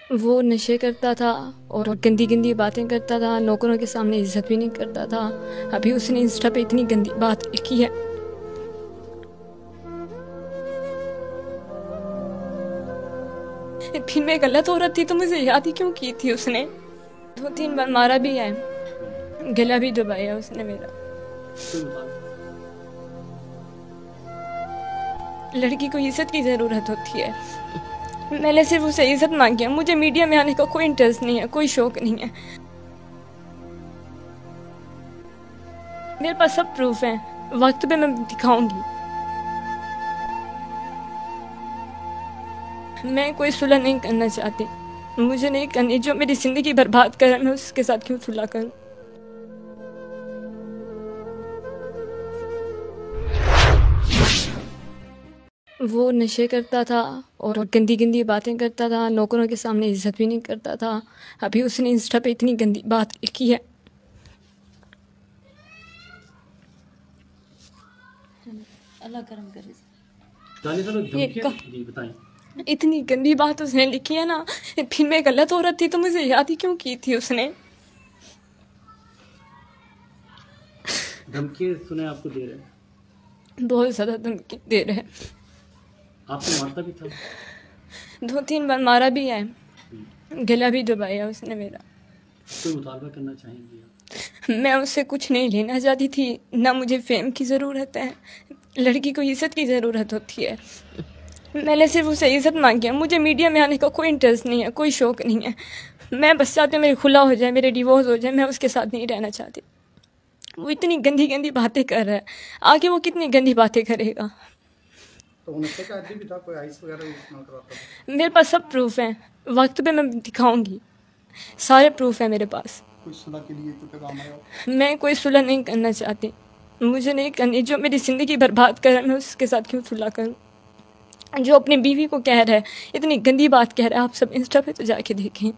वो नशे करता था और गंदी गंदी बातें करता था, नौकरों के सामने इज्जत भी नहीं करता था। अभी उसने इंस्टा पे इतनी गंदी बात लिखी है। फिर मैं गलत औरत थी तो मुझे याद ही क्यों की थी उसने। 2-3 बार मारा भी है, गला भी दबाया उसने मेरा। लड़की को इज्जत की जरूरत होती है। मैंने सिर्फ उसे इज्जत मांगी है। मुझे मीडिया में आने का कोई इंटरेस्ट नहीं है, कोई शौक नहीं है। मेरे पास सब प्रूफ है, वक्त पे मैं दिखाऊंगी। मैं कोई सुलह नहीं करना चाहती, मुझे नहीं करनी। जो मेरी जिंदगी बर्बाद करे मैं उसके साथ क्यों सुलह करूं। वो नशे करता था और गंदी गंदी बातें करता था, नौकरों के सामने इज्जत भी नहीं करता था। अभी उसने इंस्टा पे इतनी गंदी बात लिखी है। अल्लाह करम करे। इतनी गंदी बात उसने लिखी है ना। फिर मैं गलत औरत थी तो मुझे याद ही क्यों की थी उसने। धमकी सुने आपको दे रहे हैं? बहुत ज्यादा धमकी दे रहे हैं। आपको मारता भी था? 2-3 बार मारा भी है, गला भी दबाया उसने मेरा। कोई मुतालबा करना चाहेंगी आप? मैं उससे कुछ नहीं लेना चाहती थी, ना मुझे फेम की ज़रूरत है। लड़की को इज्जत की ज़रूरत होती है। मैंने सिर्फ उसे इज्जत मांगी है। मुझे मीडिया में आने का कोई इंटरेस्ट नहीं है, कोई शौक नहीं है। मैं बस चाहती हूँ मेरी खुला हो जाए, मेरे डिवोर्स हो जाए। मैं उसके साथ नहीं रहना चाहती। वो इतनी गंदी गंदी बातें कर रहा है, आगे वो कितनी गंदी बातें करेगा। तो नशे का आदी भी था, कोई आइस वगैरह इस्तेमाल करवाता था? मेरे पास सब प्रूफ है, वक्त पे मैं दिखाऊंगी। सारे प्रूफ है मेरे पास। कोई सुलह के लिए कोई पैगाम आया? मैं कोई सुलह नहीं करना चाहती, मुझे नहीं करनी। जो मेरी ज़िंदगी बर्बाद कर रहा है मैं उसके साथ क्यों सुलह करूं। जो अपनी बीवी को कह रहा है, इतनी गंदी बात कह रहा है, आप सब इंस्टा पे तो जाके देखें।